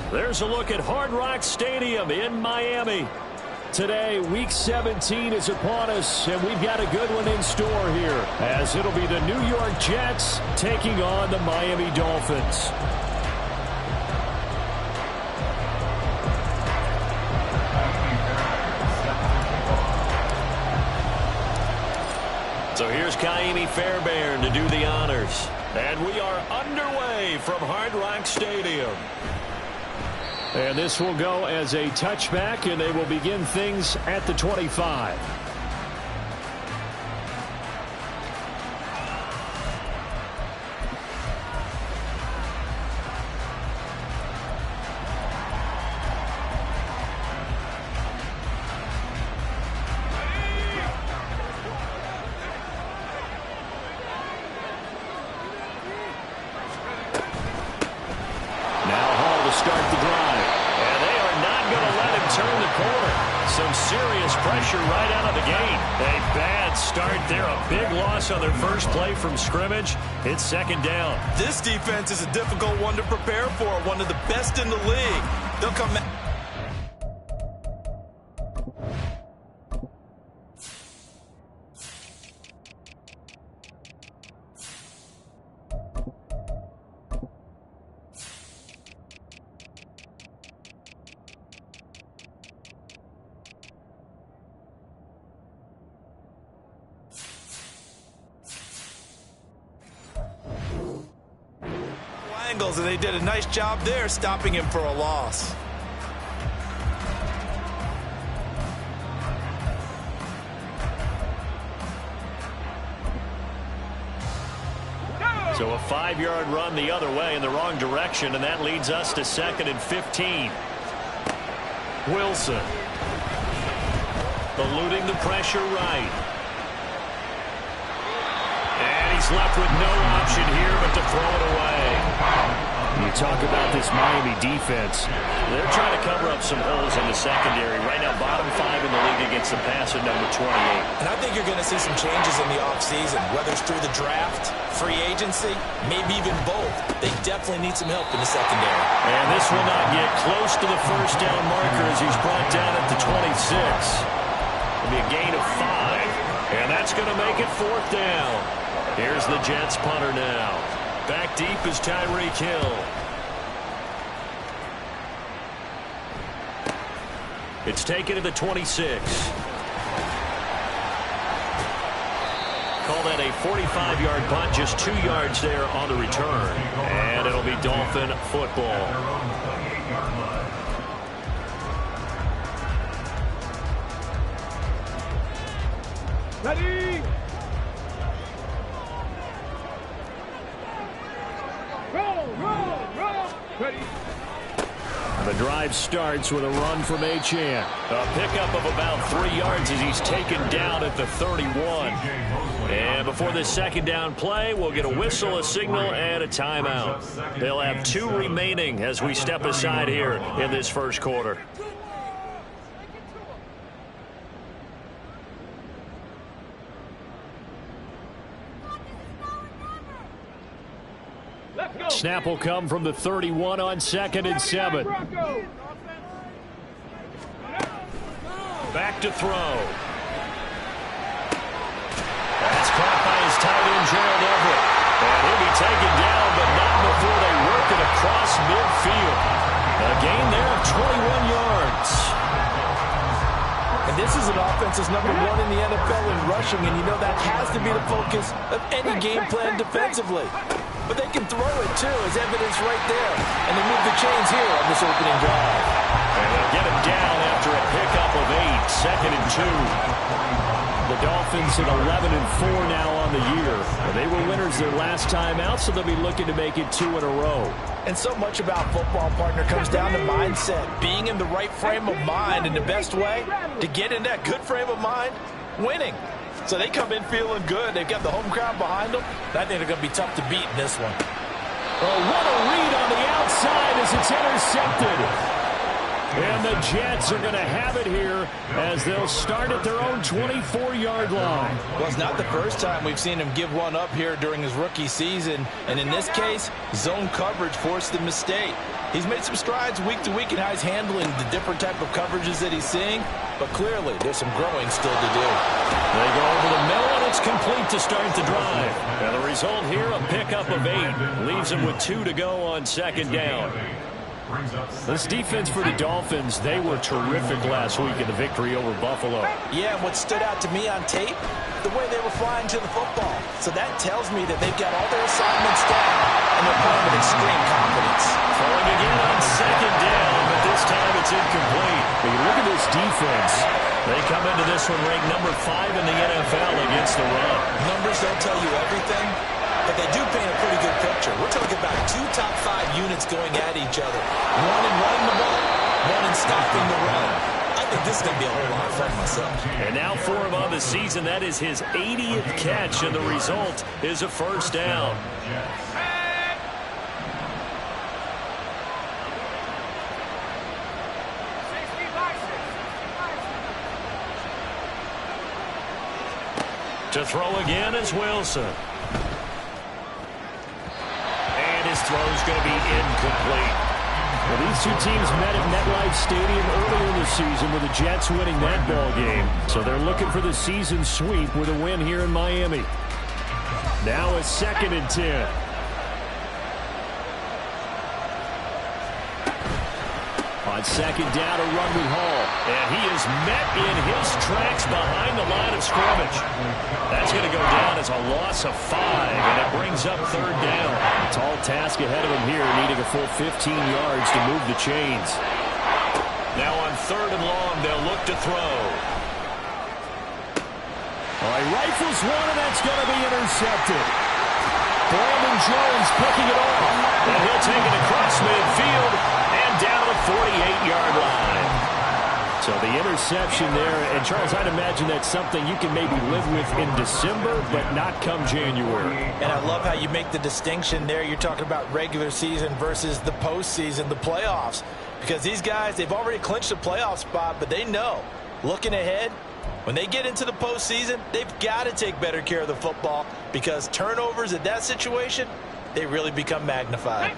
you. There's a look at Hard Rock Stadium in Miami. Today, Week 17 is upon us, and we've got a good one in store here, as it'll be the New York Jets taking on the Miami Dolphins. So here's Ka'imi Fairbairn to do the honors. And we are underway from Hard Rock Stadium. And this will go as a touchback, and they will begin things at the 25. Start the drive. And they are not going to let him turn the corner. Some serious pressure right out of the gate. A bad start there. A big loss on their first play from scrimmage. It's second down. This defense is a difficult one to prepare for. One of the best in the league. They'll come back. And they did a nice job there stopping him for a loss. So a 5-yard run the other way in the wrong direction, and that leads us to 2nd and 15. Wilson eluding the pressure right. And he's left with no option here but to throw it away. You talk about this Miami defense. They're trying to cover up some holes in the secondary. Right now, bottom 5 in the league against the passer, number 28. And I think you're going to see some changes in the offseason, whether it's through the draft, free agency, maybe even both. They definitely need some help in the secondary. And this will not get close to the first down marker as he's brought down at the 26. It'll be a gain of 5. And that's going to make it 4th down. Here's the Jets punter now. Back deep is Tyreek Hill. It's taken to the 26. Call that a 45-yard punt, just 2 yards there on the return. And it'll be Dolphin football. Ready? Ready. The drive starts with a run from Achane. A pickup of about 3 yards as he's taken down at the 31. And before this second down play, we'll get a whistle, a signal, and a timeout. They'll have 2 remaining as we step aside here in this first quarter. Snap will come from the 31 on 2nd and 7. Back to throw. That's caught by his tight end, Gerald Everett. And he'll be taken down, but not before they work it across midfield. A gain there of 21 yards. And this is an offense that's number 1 in the NFL in rushing, and you know that has to be the focus of any game plan defensively. But they can throw it, too, as evidence right there. And they move the chains here on this opening drive. And they'll get him down after a pickup of 8, 2nd and 2. The Dolphins at 11-4 now on the year. They were winners their last time out, so they'll be looking to make it 2 in a row. And so much about football, partner, comes down to mindset. Being in the right frame of mind, and the best way to get in that good frame of mind, winning. So they come in feeling good. They've got the home crowd behind them. I think they're going to be tough to beat in this one. Oh, what a read on the outside as it's intercepted. And the Jets are going to have it here as they'll start at their own 24-yard line. Well, it's not the first time we've seen him give one up here during his rookie season. And in this case, zone coverage forced the mistake. He's made some strides week to week in how he's handling the different type of coverages that he's seeing, but clearly there's some growing still to do. They go over the middle, and it's complete to start the drive. And the result here, a pickup of 8. Leaves him with 2 to go on second down. This defense for the Dolphins, they were terrific last week in the victory over Buffalo. Yeah, and what stood out to me on tape, the way they were flying to the football. So that tells me that they've got all their assignments down, and they're playing with extreme confidence. Throwing again on second down, but this time it's incomplete. When you look at this defense, they come into this one ranked number 5 in the NFL against the run. Numbers don't tell you everything, but they do paint a pretty good picture. We're talking about 2 top 5 units going at each other. One in running the ball, one in stopping the run. I think this is going to be a whole lot of fun myself. And now for him on the season, that is his 80th catch, and the result is a first down. To throw again is Wilson. And his throw is going to be incomplete. Well, these two teams met at MetLife Stadium earlier in the season with the Jets winning that ball game. So they're looking for the season sweep with a win here in Miami. Now a 2nd and 10. On second down, a run with Hall. And he is met in his tracks behind the line of scrimmage. That's going to go down as a loss of 5, and it brings up 3rd down. A tall task ahead of him here, needing a full 15 yards to move the chains. Now on 3rd and long, they'll look to throw. All right, rifles one, and that's going to be intercepted. Brandon Jones picking it off, and he'll take it across midfield and down the 48-yard line. So the interception there, and Charles, I'd imagine that's something you can maybe live with in December, but not come January. And I love how you make the distinction there. You're talking about regular season versus the postseason, the playoffs. Because these guys, they've already clinched a playoff spot, but they know, looking ahead, when they get into the postseason, they've got to take better care of the football, because turnovers in that situation, they really become magnified.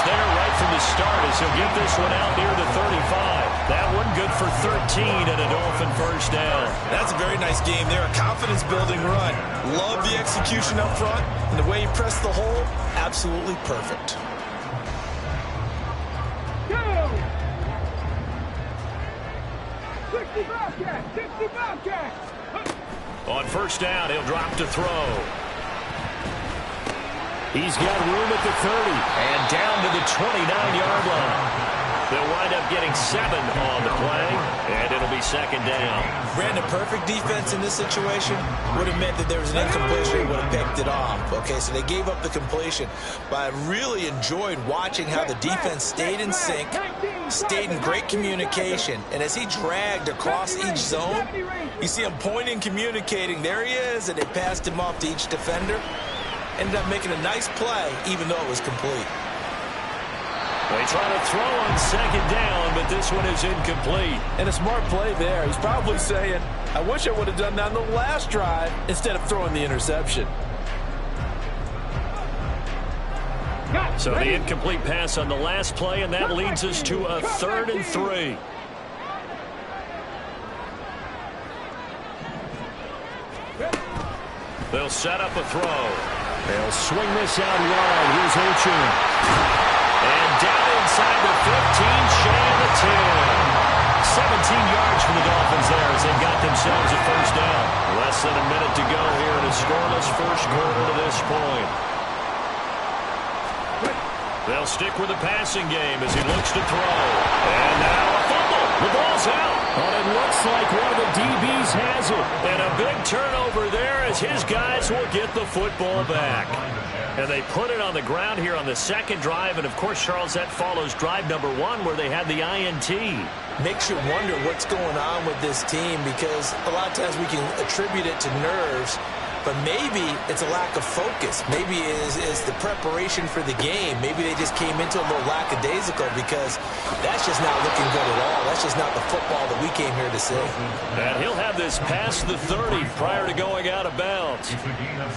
There right from the start as he'll get this one out near the 35. That one good for 13 and a Dolphin first down. That's a very nice game there. A confidence-building run. Love the execution up front, and the way he pressed the hole, absolutely perfect. On first down, he'll drop to throw. He's got room at the 30 and down to the 29-yard line. They'll wind up getting 7 on the play, and it'll be 2nd down. Brandon, perfect defense in this situation would have meant that there was an incompletion, would have picked it off. Okay, so they gave up the completion, but I really enjoyed watching how the defense stayed in sync, stayed in great communication, and as he dragged across each zone, you see him pointing, communicating. There he is, and they passed him off to each defender. Ended up making a nice play, even though it was complete. They try to throw on second down, but this one is incomplete. And a smart play there. He's probably saying, I wish I would have done that on the last drive instead of throwing the interception. So the incomplete pass on the last play, and that leads us to a 3rd and 3. They'll set up a throw. They'll swing this out wide. Here's Ochin. And down inside the 15, shy of the 10. 17 yards for the Dolphins there as they've got themselves a first down. Less than a minute to go here in a scoreless first quarter to this point. They'll stick with the passing game as he looks to throw. And now a fumble. The ball's out. And it looks like one of the DBs has it. And a big turnover there as his guys will get the football back. And they put it on the ground here on the second drive. And, of course, Charles, that follows drive number 1 where they had the INT. Makes you wonder what's going on with this team, because a lot of times we can attribute it to nerves. but maybe it's a lack of focus. Maybe it's the preparation for the game. Maybe they just came into a little lackadaisical because that's just not looking good at all. That's just not the football that we came here to see. And he'll have this past the 30 prior to going out of bounds.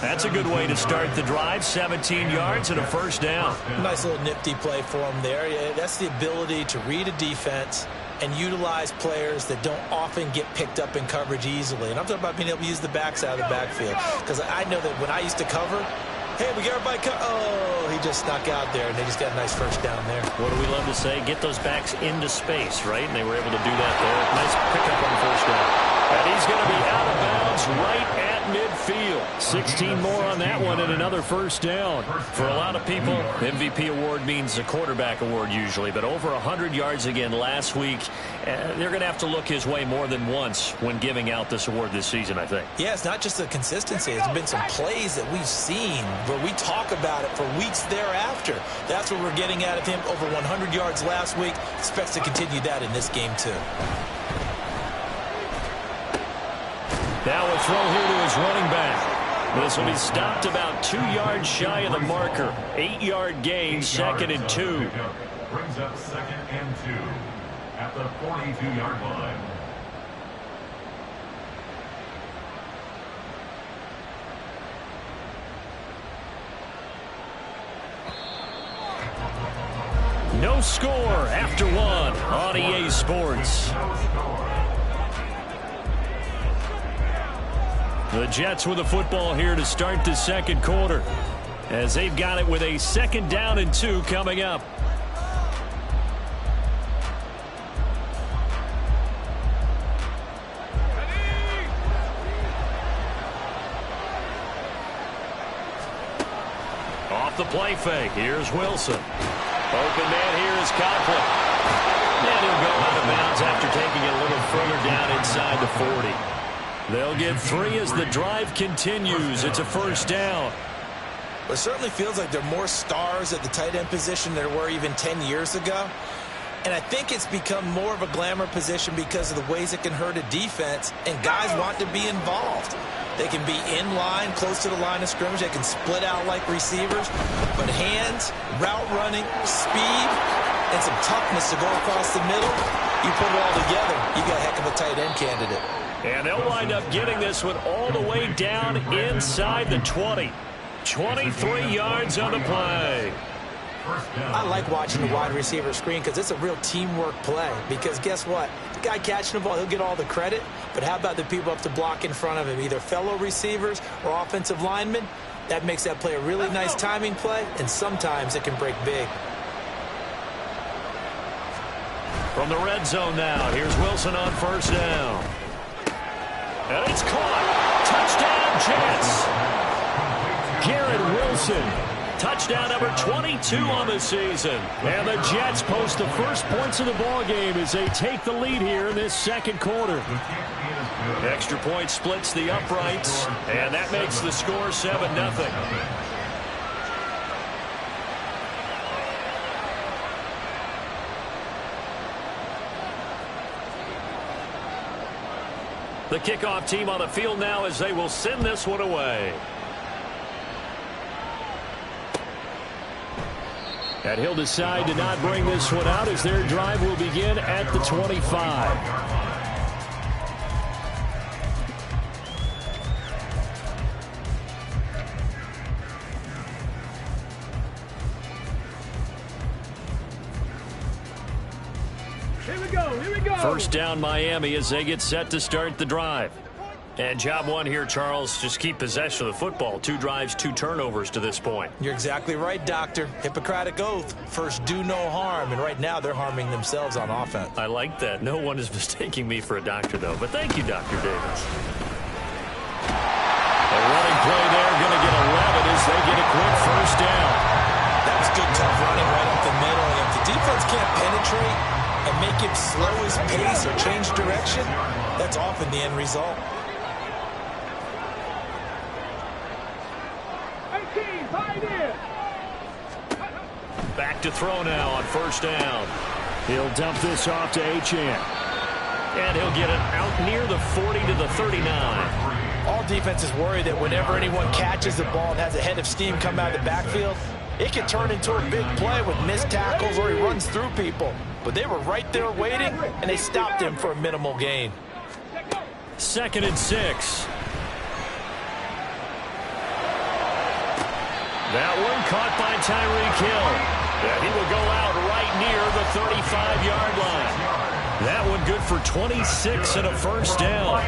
That's a good way to start the drive. 17 yards and a first down. Nice little nifty play for him there. Yeah, that's the ability to read a defense and utilize players that don't often get picked up in coverage easily. And I'm talking about being able to use the backs out of the backfield. Because I know that when I used to cover, hey, we got everybody oh, he just snuck out there, and they just got a nice first down there. What do we love to say? Get those backs into space, right? And they were able to do that there. Nice pickup on first down. And he's going to be out of bounds right at midfield. 16 more on that one and another first down. For a lot of people, MVP award means a quarterback award usually, but over 100 yards again last week. They're going to have to look his way more than once when giving out this award this season, I think. Yeah, it's not just the consistency. It's been some plays that we've seen where we talk about it for weeks thereafter. That's what we're getting out of him. Over 100 yards last week. Expects to continue that in this game, too. Now a throw here to his running back. This will be stopped about 2 yards shy of the marker. 8-yard gain, 2nd and 2. Brings up 2nd and 2 at the 42-yard line. No score after one on EA Sports. The Jets with the football here to start the second quarter, as they've got it with a 2nd down and 2 coming up. Off the play fake. Here's Wilson. Open man here is Conklin. And he'll go out of bounds after taking it a little further down inside the 40. They'll get 3 as the drive continues. It's a first down. It certainly feels like there are more stars at the tight end position than there were even 10 years ago. And I think it's become more of a glamour position because of the ways it can hurt a defense, and guys want to be involved. They can be in line, close to the line of scrimmage. They can split out like receivers. But hands, route running, speed, and some toughness to go across the middle, you put it all together, you got a heck of a tight end candidate. And they'll wind up getting this one all the way down inside the 20. 23 yards on the play. I like watching the wide receiver screen because it's a real teamwork play. Because guess what? The guy catching the ball, he'll get all the credit. But how about the people up to block in front of him, either fellow receivers or offensive linemen? That makes that play a really nice timing play, and sometimes it can break big. From the red zone now, here's Wilson on first down. And it's caught. Touchdown, Jets. Garrett Wilson. Touchdown number 22 on the season. And the Jets post the first points of the ball game as they take the lead here in this second quarter. Extra point splits the uprights, and that makes the score 7-0. The kickoff team on the field now as they will send this one away. And he'll decide to not bring this one out as their drive will begin at the 25. First down Miami as they get set to start the drive. And job one here, Charles, just keep possession of the football. 2 drives, 2 turnovers to this point. You're exactly right, Doctor. Hippocratic oath. First, do no harm. And right now, they're harming themselves on offense. I like that. No one is mistaking me for a doctor, though. But thank you, Dr. Davis. A running play there, going to get 11 as they get a quick first down. That was good, tough running right up the middle. And if the defense can't penetrate and make him slow his pace or change direction, that's often the end result. Back to throw now on first down. He'll dump this off to Achane. And he'll get it out near the 40 to the 39. All defenses worry that whenever anyone catches the ball and has a head of steam come out of the backfield, it can turn into a big play with missed tackles or he runs through people. But they were right there waiting, and they stopped him for a minimal gain. 2nd and 6. That one caught by Tyreek Hill. And he will go out right near the 35-yard line. That one good for 26 and a first down.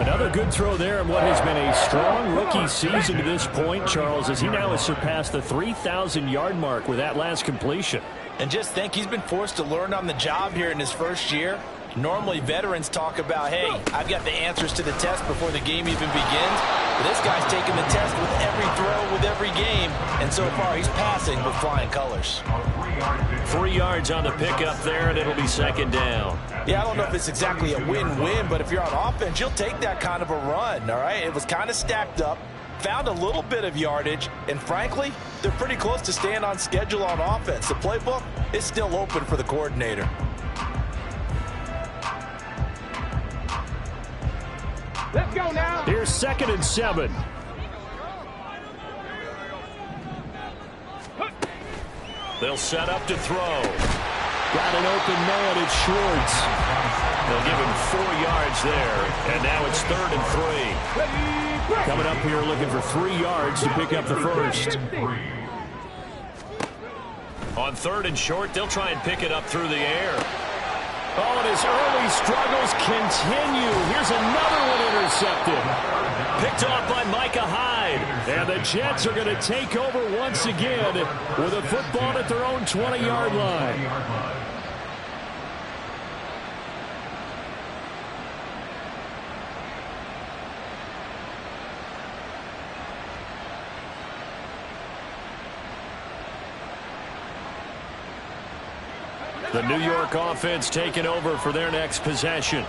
Another good throw there in what has been a strong rookie season to this point, Charles, as he now has surpassed the 3,000-yard mark with that last completion. And just think, he's been forced to learn on the job here in his first year. Normally, veterans talk about, hey, I've got the answers to the test before the game even begins. But this guy's taking the test with every throw, with every game. And so far, he's passing with flying colors. 3 yards on the pickup there, and it'll be 2nd down. Yeah, I don't know if it's exactly a win-win, but if you're on offense, you'll take that kind of a run, all right? It was kind of stacked up, found a little bit of yardage, and frankly, they're pretty close to staying on schedule on offense. The playbook is still open for the coordinator. Let's go now. Here's 2nd and 7. They'll set up to throw. Got an open man. It's Schwartz. They'll give him 4 yards there. And now it's 3rd and 3. Coming up here looking for 3 yards to pick up the first. On 3rd and short, they'll try and pick it up through the air. Oh, and his early struggles continue. Here's another one intercepted. Picked off by Micah Hyde. And the Jets are going to take over once again with a football at their own 20-yard line. The New York offense taking over for their next possession.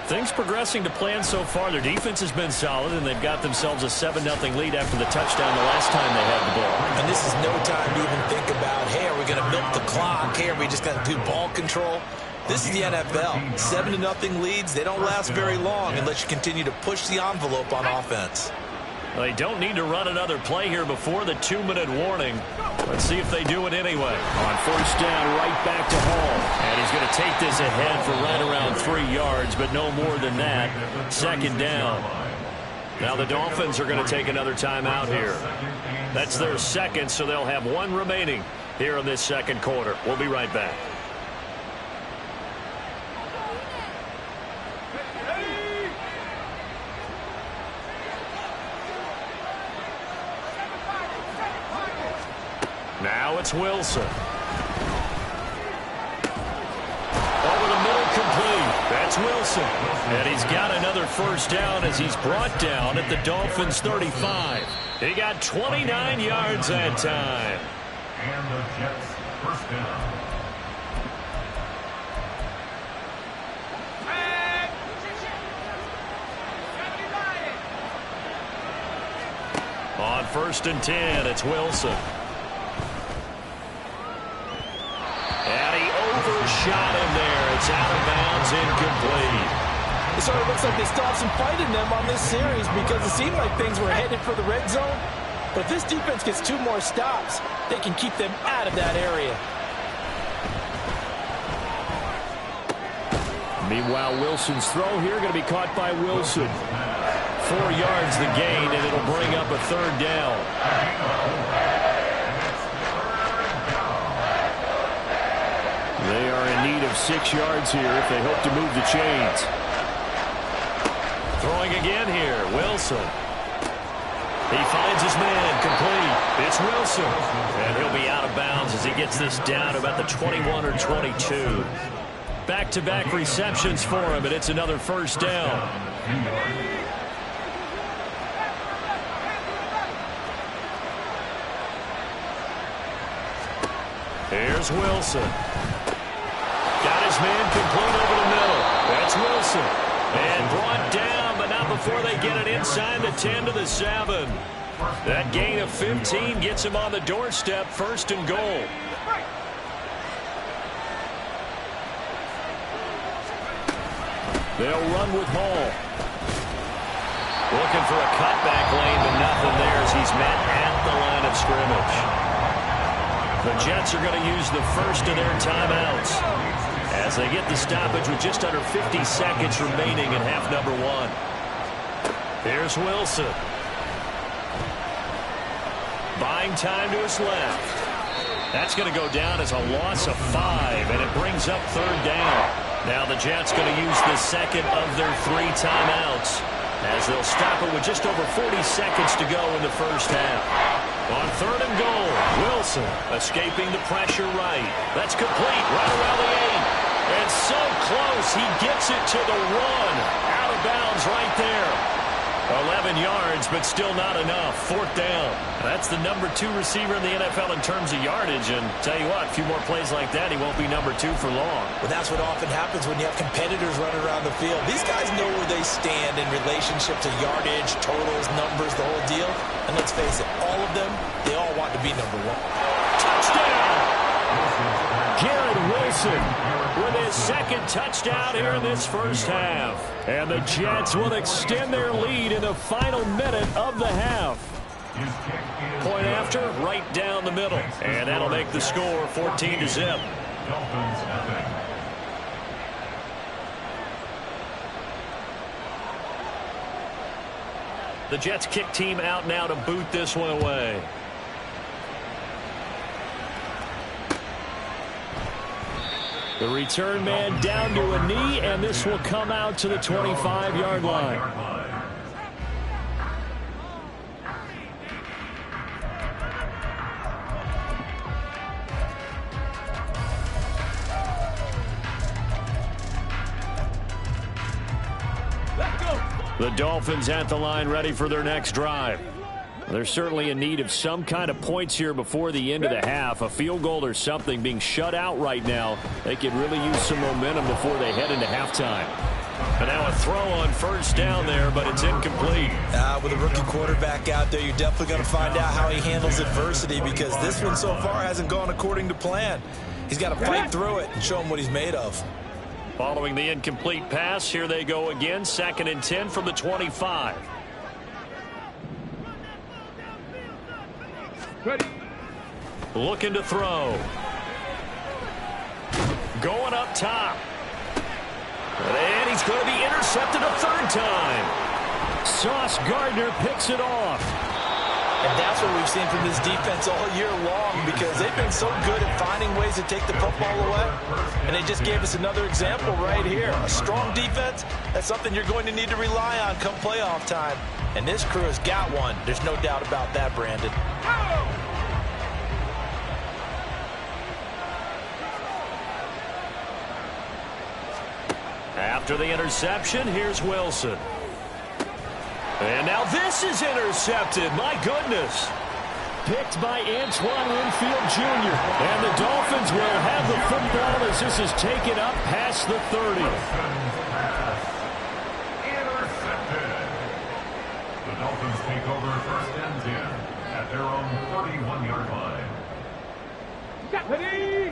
Things progressing to plan so far. Their defense has been solid, and they've got themselves a 7-0 lead after the touchdown the last time they had the ball. And this is no time to even think about, hey, are we going to milk the clock? Hey, are we just going to do ball control? This is the NFL. 7-0 leads, they don't last very long unless you continue to push the envelope on offense. They don't need to run another play here before the 2-minute warning. Let's see if they do it anyway. On 1st down, right back to Hall. And he's going to take this ahead for right around 3 yards, but no more than that. 2nd down. Now the Dolphins are going to take another timeout here. That's their 2nd, so they'll have 1 remaining here in this 2nd quarter. We'll be right back. Now it's Wilson. Over the middle, complete. That's Wilson. And he's got another 1st down as he's brought down at the Dolphins' 35. He got 29 yards that time. And the Jets' 1st down. On 1st and 10, it's Wilson. Shot him there. It's out of bounds, incomplete. It sort of looks like they still have some fight in them on this series because it seemed like things were headed for the red zone. But if this defense gets 2 more stops, they can keep them out of that area. Meanwhile, Wilson's throw here going to be caught by Wilson. 4 yards the gain, and it'll bring up a 3rd down. They are in need of 6 yards here if they hope to move the chains. Throwing again here, Wilson. He finds his man, complete. It's Wilson. And he'll be out of bounds as he gets this down about the 21 or 22. Back-to-back receptions for him, and it's another 1st down. Here's Wilson. Got his man complete over the middle. That's Wilson. And brought down, but not before they get it inside the 10 to the 7. That gain of 15 gets him on the doorstep, 1st and goal. They'll run with Hall. Looking for a cutback lane, but nothing there as he's met at the line of scrimmage. The Jets are going to use the first of their timeouts as they get the stoppage with just under 50 seconds remaining in half number one. Here's Wilson. Buying time to his left. That's going to go down as a loss of 5, and it brings up third down. Now the Jets going to use the second of their 3 timeouts as they'll stop it with just over 40 seconds to go in the first half. On third and goal, Wilson escaping the pressure right. That's complete right around the 8. And so close, he gets it to the run. Out of bounds right there. 11 yards, but still not enough. Fourth down. That's the number 2 receiver in the NFL in terms of yardage. And tell you what, a few more plays like that, he won't be number 2 for long. Well, that's what often happens when you have competitors running around the field. These guys know where they stand in relationship to yardage, totals, numbers, the whole deal. And let's face it, all of them, they all want to be number 1. Touchdown! Garrett Wilson with his second touchdown here in this first half. And the Jets will extend their lead in the final minute of the half. Point after, right down the middle. And that'll make the score 14-0. The Jets kick team out now to boot this one away. The return man down to a knee, and this will come out to the 25-yard line. The Dolphins at the line ready for their next drive. They're certainly in need of some kind of points here before the end of the half. A field goal or something being shut out right now. They could really use some momentum before they head into halftime. And now a throw on first down there, but it's incomplete. With a rookie quarterback out there, you're definitely going to find out how he handles adversity because this one so far hasn't gone according to plan. He's got to fight through it and show him what he's made of. Following the incomplete pass, here they go again. 2nd and 10 from the 25. Ready. Looking to throw. Going up top. And he's going to be intercepted a third time. Sauce Gardner picks it off. And that's what we've seen from this defense all year long because they've been so good at finding ways to take the football away. And they just gave us another example right here. A strong defense, that's something you're going to need to rely on come playoff time. And this crew has got one. There's no doubt about that, Brandon. After the interception, here's Wilson. And now this is intercepted. My goodness. Picked by Antoine Winfield Jr. And the Dolphins will have the football as this is taken up past the 30. Intercepted. The Dolphins take over first and 10 at their own 31-yard line.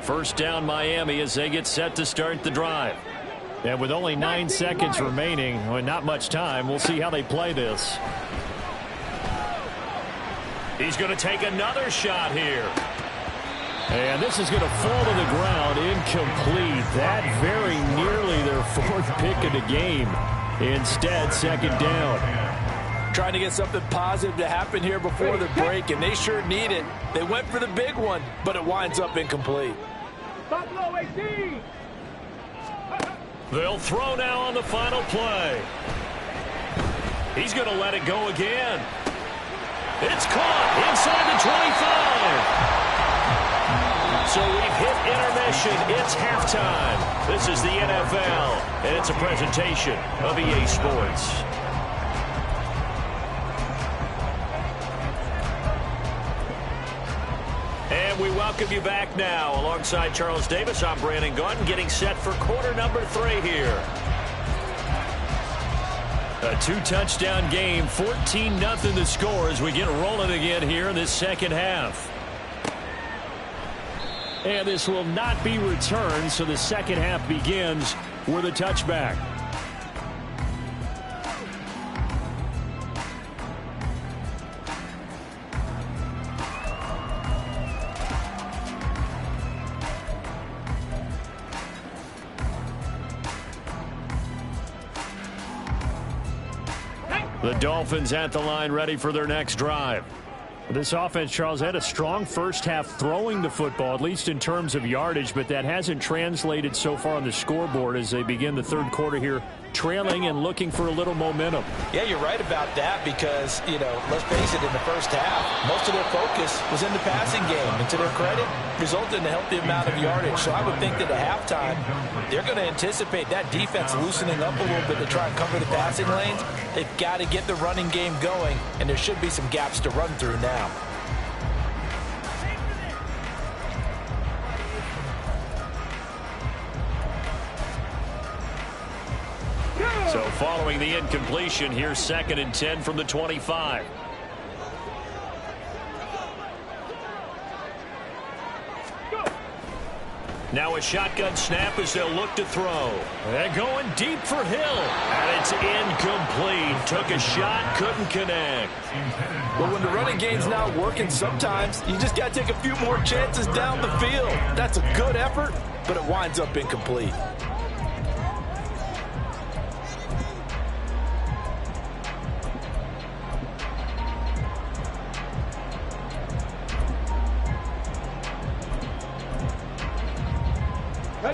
First down Miami as they get set to start the drive. And with only 9 seconds remaining, well, not much time, we'll see how they play this. He's going to take another shot here. And this is going to fall to the ground incomplete. That very nearly their 4th pick of the game. Instead, 2nd down. Trying to get something positive to happen here before the break, and they sure need it. They went for the big one, but it winds up incomplete. Buffalo 18. They'll throw now on the final play. He's going to let it go again. It's caught inside the 25. So we've hit intermission. It's halftime. This is the NFL, and it's a presentation of EA Sports. And we welcome you back now. Alongside Charles Davis, I'm Brandon Gaudin, getting set for quarter number 3 here. A 2-touchdown game, 14-0 the score as we get rolling again here in this second half. And this will not be returned, so the second half begins with a touchback. The Dolphins at the line, ready for their next drive. This offense, Charles, had a strong first half throwing the football, at least in terms of yardage, but that hasn't translated so far on the scoreboard as they begin the third quarter here, trailing and looking for a little momentum. Yeah, you're right about that because, let's face it, in the first half, most of their focus was in the passing game. And to their credit, resulted in a healthy amount of yardage. So I would think that at halftime, they're going to anticipate that defense loosening up a little bit to try and cover the passing lanes. They've got to get the running game going, and there should be some gaps to run through now. So following the incompletion, here's 2nd and 10 from the 25. Now a shotgun snap as they'll look to throw. They're going deep for Hill. And it's incomplete. Took a shot, couldn't connect. But when the running game's not working, sometimes you just got to take a few more chances down the field. That's a good effort, but it winds up incomplete.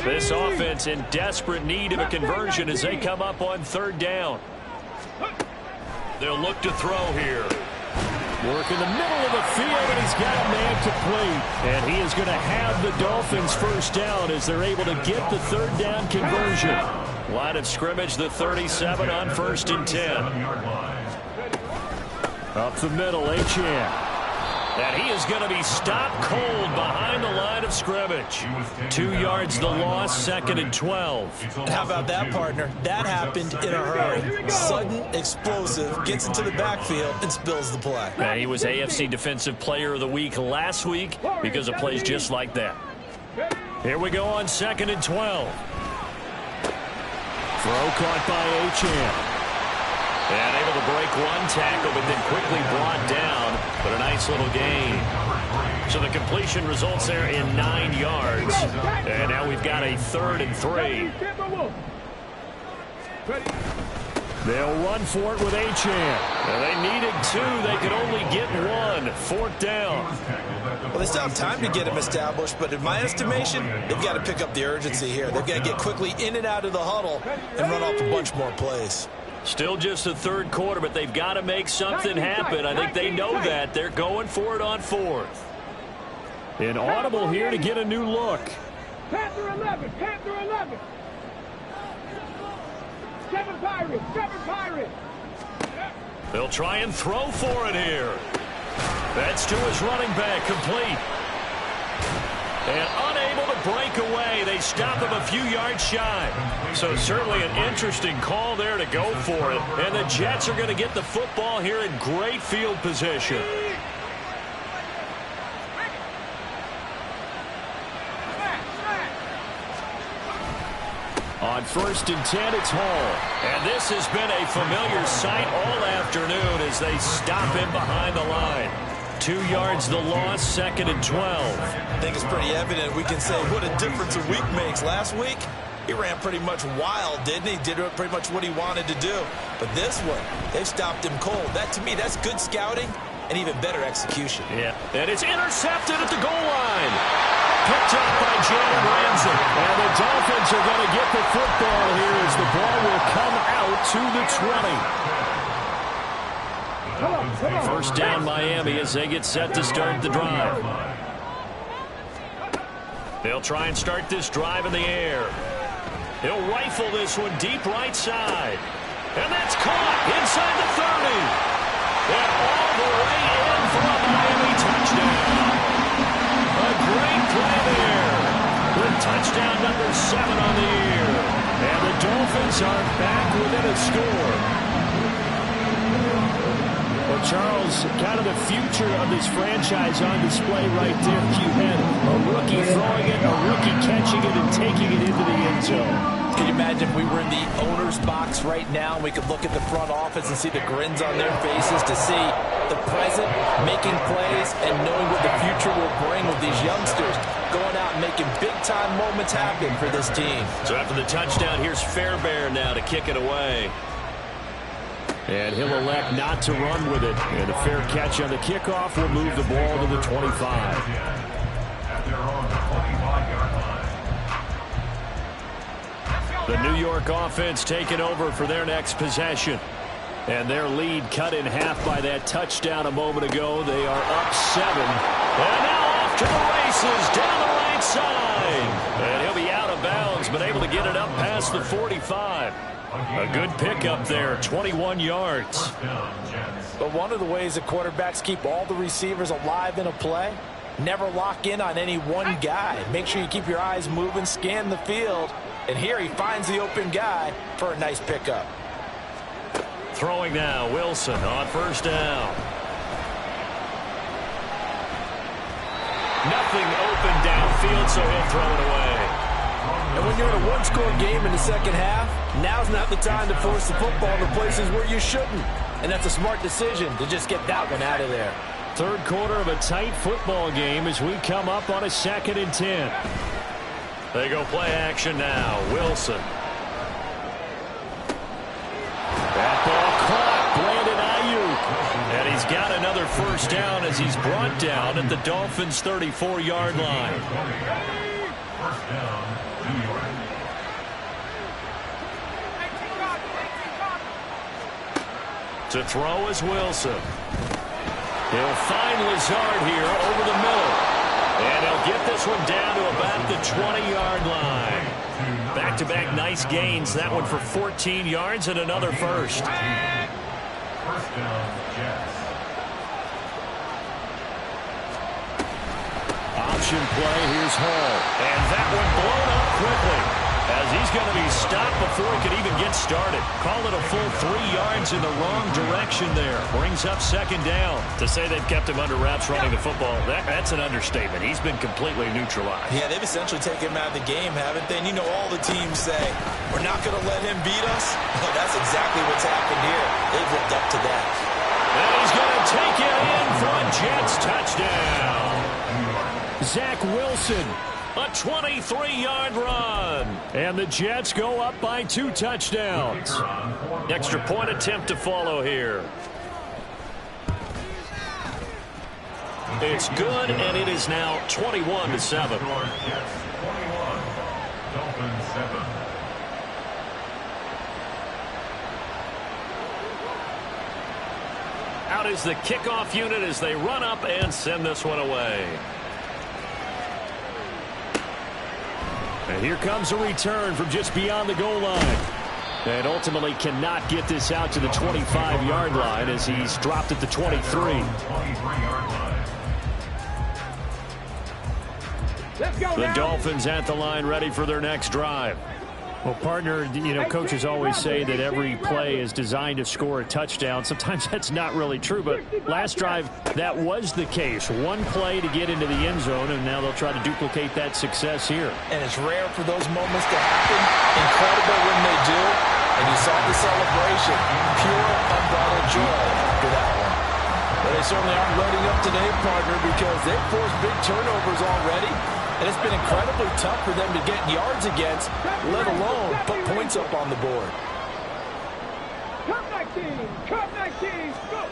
This offense in desperate need of a conversion as they come up on 3rd down. They'll look to throw here. Work in the middle of the field, and he's got a man complete. And he is going to have the Dolphins first down as they're able to get the 3rd down conversion. Line of scrimmage, the 37 on 1st and 10. Up the middle, Achane. And he is going to be stopped cold behind the line of scrimmage. 2 yards the loss, 2nd and 12. How about that, partner? That happened in a hurry. Sudden, explosive, gets into the backfield and spills the play. And he was AFC Defensive Player of the Week last week because of plays just like that. Here we go on 2nd and 12. Throw caught by Achane. And able to break one tackle, but then quickly brought down. But a nice little gain. So the completion results there in 9 yards. And now we've got a 3rd and 3. They'll run for it with Achane. And they needed 2. They could only get 1. 4th down. Well, they still have time to get him established, but in my estimation, they've got to pick up the urgency here. They've got to get quickly in and out of the huddle and run off a bunch more plays. Still just the 3rd quarter, but they've got to make something happen. I think they know that. They're going for it on 4th. An audible here to get a new look. Panther 11, Panther 11. 7 Pirates, 7 Pirates. They'll try and throw for it here. That's to his running back, complete. And unable to break away. They stop him a few yards shy. So certainly an interesting call there to go for it. And the Jets are going to get the football here in great field position. On 1st and 10, it's Hall. And this has been a familiar sight all afternoon as they stop him behind the line. 2 yards the loss, 2nd and 12. I think it's pretty evident. We can say what a difference a week makes. Last week, he ran pretty much wild, didn't he? Did pretty much what he wanted to do. But this one, they've stopped him cold. That, to me, that's good scouting and even better execution. Yeah, and it's intercepted at the goal line. Picked up by Jalen Ramsey. And the Dolphins are going to get the football here as the ball will come out to the 20. First down Miami as they get set to start the drive. They'll try and start this drive in the air. He'll rifle this one deep right side. And that's caught inside the 30. And all the way in for a Miami touchdown. A great play there. With touchdown number 7 on the year. And the Dolphins are back within a score. Well, Charles, kind of the future of this franchise on display right there. You had a rookie throwing it, a rookie catching it, and taking it into the end zone. Can you imagine if we were in the owner's box right now and we could look at the front office and see the grins on their faces to see the present making plays and knowing what the future will bring with these youngsters going out and making big-time moments happen for this team. So after the touchdown, here's Fairbairn now to kick it away. And he'll elect not to run with it. And a fair catch on the kickoff will move the ball to the 25. The New York offense taking over for their next possession. And their lead cut in half by that touchdown a moment ago. They are up 7. And now off to the races down the right side. And he'll be out of bounds, but able to get it up past the 45. A good pickup there, 21 yards. But one of the ways that quarterbacks keep all the receivers alive in a play, never lock in on any one guy. Make sure you keep your eyes moving, scan the field. And here he finds the open guy for a nice pickup. Throwing now, Wilson on first down. Nothing open downfield, so he'll throw it away. And when you're in a one-score game in the second half, now's not the time to force the football in the places where you shouldn't. And that's a smart decision to just get that one out of there. Third quarter of a tight football game as we come up on a 2nd and 10. They go play action now. Wilson. That ball caught. Brandon Ayuk. And he's got another first down as he's brought down at the Dolphins' 34-yard line. First down, New York. To throw is Wilson. He'll find Lazard here over the middle. And he'll get this one down to about the 20-yard line. Back-to-back nice gains. That one for 14 yards and another first. First down, Jets. Option play. Here's Hall. And that one blown up quickly as he's going to be stopped before he could even get started. Call it a full 3 yards in the wrong direction there. Brings up second down. To say they've kept him under wraps running the football, that's an understatement. He's been completely neutralized. Yeah, they've essentially taken him out of the game, haven't they? And you know all the teams say, we're not going to let him beat us. Well, that's exactly what's happened here. They've lived up to that. And he's going to take it in for a Jets touchdown. Zach Wilson. A 23-yard run. And the Jets go up by 2 touchdowns. Extra point attempt to follow here. It's good, and it is now 21-7. Jets 21, Dolphins 7. Out is the kickoff unit as they run up and send this one away. And here comes a return from just beyond the goal line. And ultimately cannot get this out to the 25-yard line as he's dropped at the 23. 23-yard line. Let's go The now. Dolphins at the line ready for their next drive. Well, partner, you know, coaches always say that every play is designed to score a touchdown. Sometimes that's not really true, but last drive, that was the case. One play to get into the end zone, and now they'll try to duplicate that success here. And it's rare for those moments to happen. Incredible when they do. And you saw the celebration. Pure, unbridled joy after that one. But they certainly aren't loading up today, partner, because they've forced big turnovers already. And it's been incredibly tough for them to get yards against, let alone put points up on the board. Come 19, come 19, go.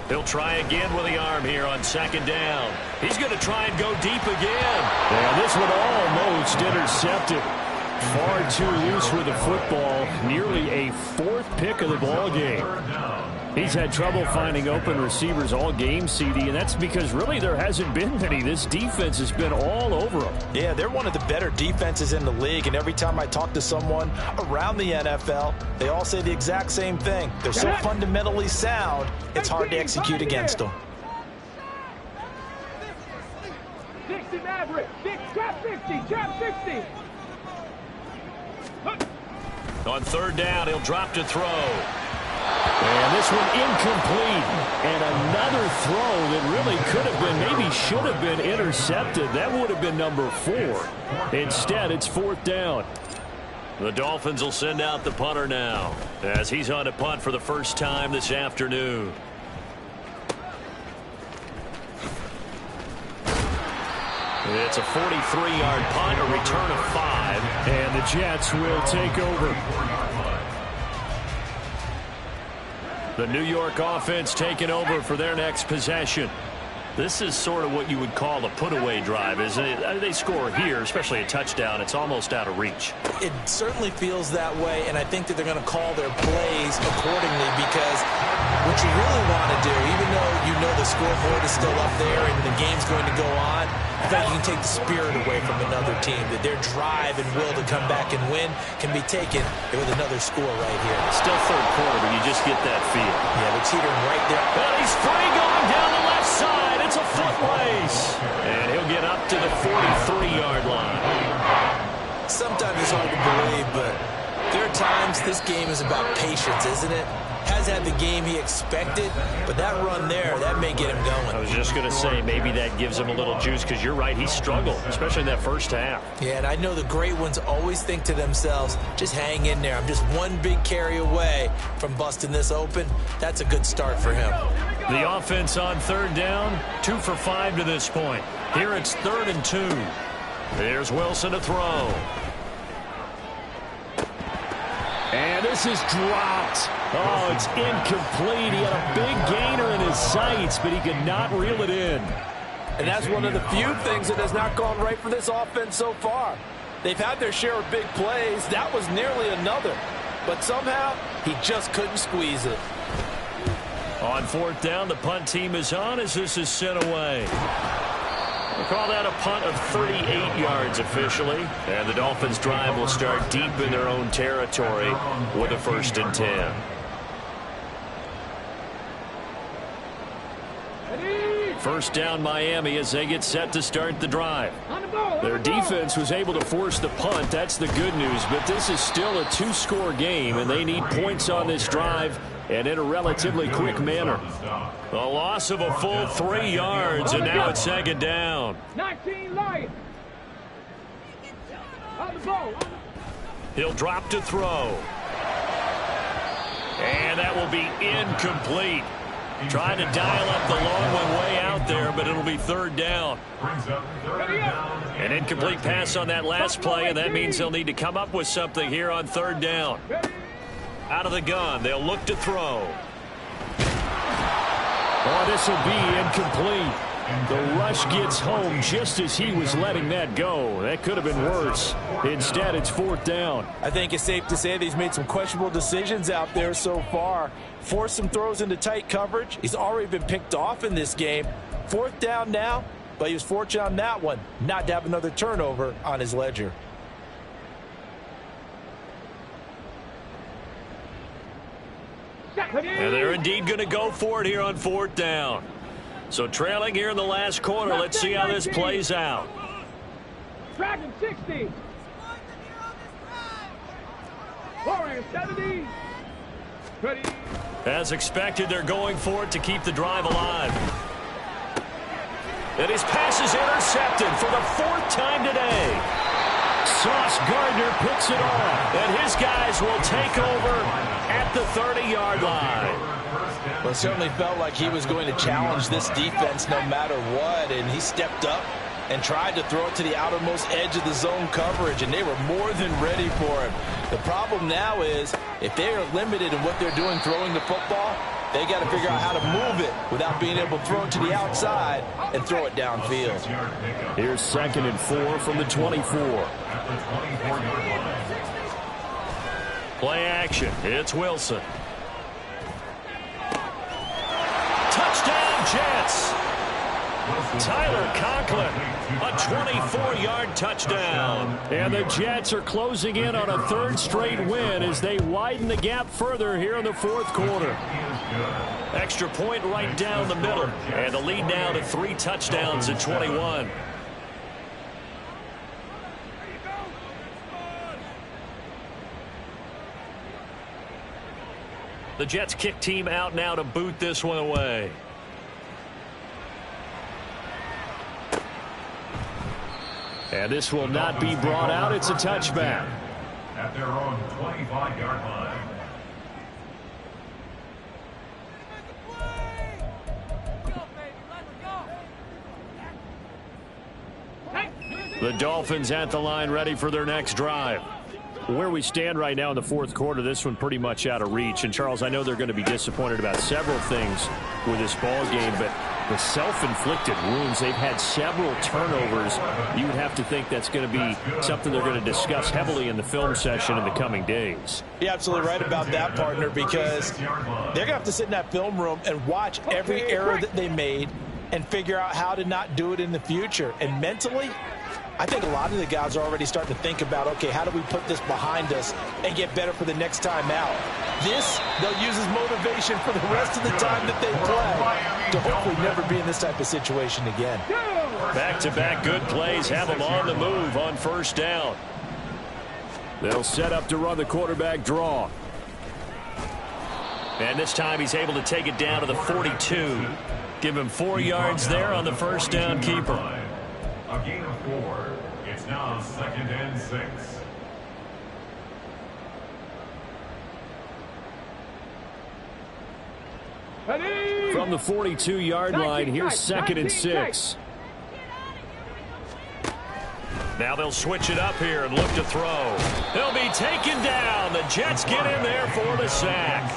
He'll try again with the arm here on second down. He's going to try and go deep again. And this one almost intercepted. Far too loose with the football. Nearly a 4th pick of the ball game. He's had trouble finding open receivers all game, CD, and that's because really there hasn't been many. This defense has been all over them. Yeah, they're one of the better defenses in the league, and every time I talk to someone around the NFL, they all say the exact same thing. They're so fundamentally sound, it's hard to execute against them. 60 Maverick, trap 50, trap 60. On third down, he'll drop to throw. And this one incomplete. And another throw that really could have been, maybe should have been intercepted. That would have been number 4. Instead, it's 4th down. The Dolphins will send out the punter now as he's on to punt for the first time this afternoon. It's a 43-yard punt, a return of 5. And the Jets will take over. The New York offense taking over for their next possession. This is sort of what you would call a put-away drive, isn't it? They score here, especially a touchdown. It's almost out of reach. It certainly feels that way, and I think that they're going to call their plays accordingly because what you really want to do, even though you know the scoreboard is still up there and the game's going to go on, I think you can take the spirit away from another team, that their drive and will to come back and win can be taken with another score right here. Still third quarter, but you just get that feel. Yeah, they're teetering right there. And he's free going down the left side. It's a foot race. And he'll get up to the 43-yard line. Sometimes it's hard to believe, but there are times this game is about patience, isn't it? Has had the game he expected, but that run there, that may get him going. I was just going to say, maybe that gives him a little juice, because you're right, he struggled, especially in that first half. Yeah, and I know the great ones always think to themselves, just hang in there. I'm just one big carry away from busting this open. That's a good start for him. The offense on third down, 2 for 5 to this point. Here it's 3rd and 2. There's Wilson to throw. And this is dropped. Oh, it's incomplete. He had a big gainer in his sights, but he could not reel it in. And that's one of the few things that has not gone right for this offense so far. They've had their share of big plays. That was nearly another. But somehow, he just couldn't squeeze it. On 4th down, the punt team is on as this is sent away. We'll call that a punt of 38 yards officially. And the Dolphins' drive will start deep in their own territory with a 1st and 10. First down Miami as they get set to start the drive. Their defense was able to force the punt. That's the good news. But this is still a 2-score game, and they need points on this drive and in a relatively quick manner. A loss of a full 3 yards, and now it's 2nd down. 19 Lions. On the ball. He'll drop to throw. And that will be incomplete. Trying to dial up the long one way out there, but it'll be 3rd down. An incomplete pass on that last play, and that means they'll need to come up with something here on 3rd down. Out of the gun, they'll look to throw. Oh, this will be incomplete. The rush gets home just as he was letting that go. That could have been worse. Instead, it's 4th down. I think it's safe to say that he's made some questionable decisions out there so far. Forced some throws into tight coverage. He's already been picked off in this game. 4th down now, but he was fortunate on that one not to have another turnover on his ledger. And they're indeed going to go for it here on 4th down. So trailing here in the last quarter, let's see how this plays out. Dragon 60. Warriors 70. Ready. As expected, they're going for it to keep the drive alive. And his pass is intercepted for the 4th time today. Sauce Gardner picks it off, and his guys will take over at the 30-yard line. Well, it certainly felt like he was going to challenge this defense no matter what, and he stepped up and tried to throw it to the outermost edge of the zone coverage, and they were more than ready for him. The problem now is if they are limited in what they're doing throwing the football, they got to figure out how to move it without being able to throw it to the outside and throw it downfield. Here's 2nd and 4 from the 24. Play action. It's Wilson. Touchdown, Jets. Tyler Conklin, a 24-yard touchdown. And the Jets are closing in on a 3rd straight win as they widen the gap further here in the 4th quarter. Extra point right down the middle. And the lead now to 3 touchdowns at 21. The Jets kick team out now to boot this one away. And this will not be brought out. It's a touchback. At their own 25-yard line. The Dolphins at the line ready for their next drive. Where we stand right now in the fourth quarter, this one pretty much out of reach. And, Charles, I know they're going to be disappointed about several things with this ball game, but the self-inflicted wounds, they've had several turnovers. You would have to think that's going to be something they're going to discuss heavily in the film session in the coming days. You're absolutely right about that, partner, because they're going to have to sit in that film room and watch every error that they made and figure out how to not do it in the future. And mentally, I think a lot of the guys are already starting to think about, okay, how do we put this behind us and get better for the next time out? This, they'll use as motivation for the rest of the time that they play to hopefully never be in this type of situation again. Back-to-back good plays have them on the move on first down. They'll set up to run the quarterback draw. And this time he's able to take it down to the 42. Give him 4 yards there on the first down keeper. A gain of 4. It's now 2nd and 6. From the 42-yard line, here's 2nd and 6. Now they'll switch it up here and look to throw. He'll be taken down. The Jets get in there for the sack.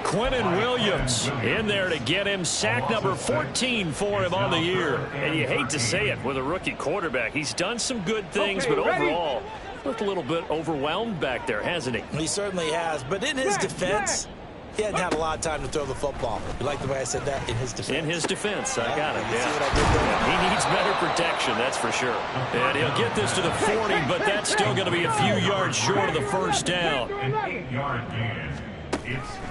Quinnen Williams in there to get him sack number 14 for him on the year. And you hate to say it with a rookie quarterback. He's done some good things, but overall, looked a little bit overwhelmed back there, hasn't he? He certainly has, but in his defense, he hadn't had a lot of time to throw the football. You like the way I said that? In his defense. In his defense, I got it. You see what I did there? Yeah, he needs better protection, that's for sure. And he'll get this to the 40, but that's still going to be a few yards short of the first down. An 8-yard gain.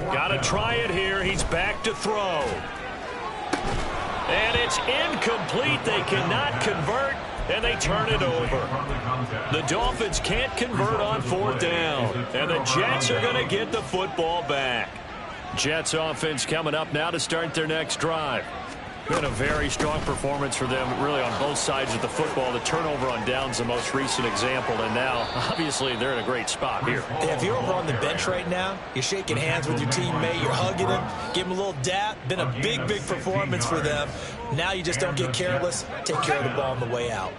Got to try it here. He's back to throw. And it's incomplete. They cannot convert, and they turn it over. The Dolphins can't convert on 4th down, and the Jets are going to get the football back. Jets offense coming up now to start their next drive. Been a very strong performance for them, really, on both sides of the football. The turnover on downs, the most recent example, and now, obviously, they're in a great spot here. Yeah, if you're over on the bench right now, you're shaking hands with your teammate, you're hugging him, give him a little dap. Been a big performance for them. Now you just don't get careless. Take care of the ball on the way out.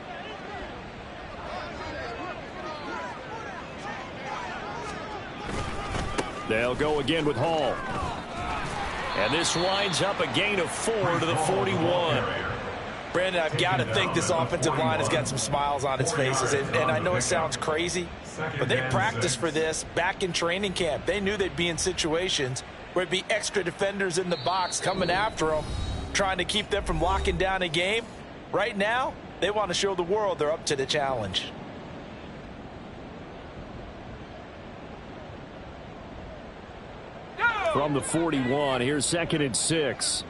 They'll go again with Hall. And this winds up a gain of 4 to the 41. Brandon, I've got to think this offensive line has got some smiles on its faces. And I know it sounds crazy, but they practiced for this back in training camp. They knew they'd be in situations where it'd be extra defenders in the box coming after them, trying to keep them from locking down a game. Right now, they want to show the world they're up to the challenge. From the 41, here's 2nd and 6.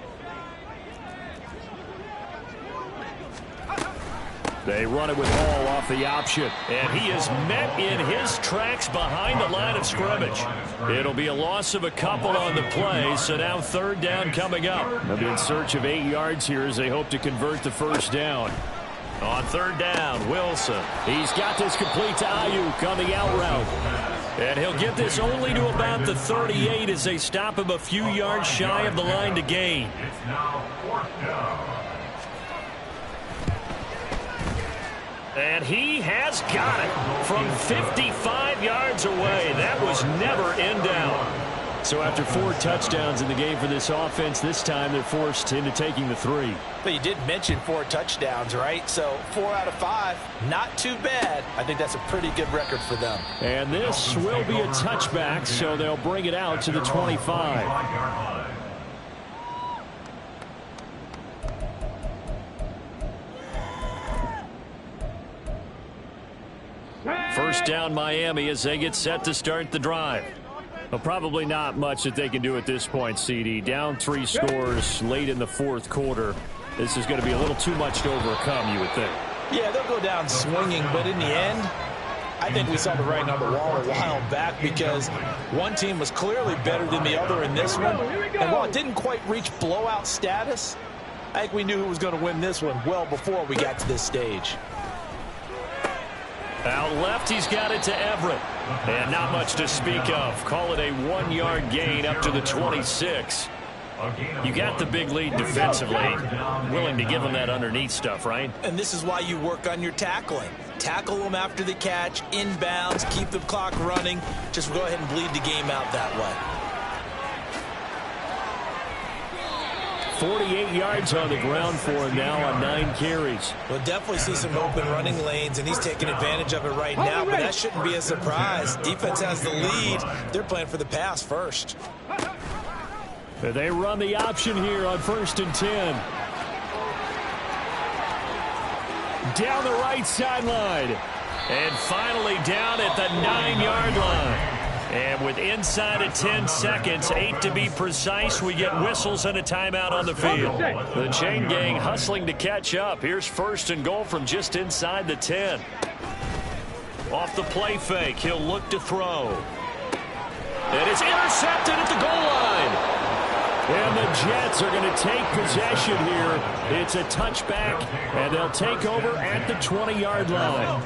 They run it with Hall off the option. And he is met in his tracks behind the line of scrimmage. It'll be a loss of a couple on the play, so now 3rd down coming up. They'll be in search of 8 yards here as they hope to convert the first down. On 3rd down, Wilson. He's got this complete to Ayuk on the out route. And he'll get this only to about the 38 as they stop him a few yards shy of the line to gain. It's now 4th down. And he has got it from 55 yards away. That was never in doubt. So after 4 touchdowns in the game for this offense, this time they're forced into taking the 3. But you did mention 4 touchdowns, right? So 4 out of 5, not too bad. I think that's a pretty good record for them. And this will be a touchback, so they'll bring it out to the 25. First down Miami as they get set to start the drive. Well, probably not much that they can do at this point, CD. Down 3 scores late in the 4th quarter. This is going to be a little too much to overcome, you would think. Yeah, they'll go down swinging, but in the end, I think we saw the writing on the wall a while back because one team was clearly better than the other in this one. And while it didn't quite reach blowout status, I think we knew who was going to win this one well before we got to this stage. Out left, he's got it to Everett. And not much to speak of. Call it a 1-yard gain up to the 26. You got the big lead defensively. Willing to give them that underneath stuff, right? And this is why you work on your tackling. Tackle them after the catch, inbounds, keep the clock running. Just go ahead and bleed the game out that way. 48 yards on the ground for him now on 9 carries. We'll definitely see some open running lanes, and he's taking advantage of it right now, but that shouldn't be a surprise. Defense has the lead. They're playing for the pass first. They run the option here on 1st and 10. Down the right sideline. And finally down at the 9-yard line. And with inside of 10 seconds, 8 to be precise, we get whistles and a timeout on the field. The chain gang hustling to catch up. Here's 1st and goal from just inside the 10. Off the play fake, he'll look to throw. And it's intercepted at the goal line. And the Jets are going to take possession here. It's a touchback, and they'll take over at the 20-yard line.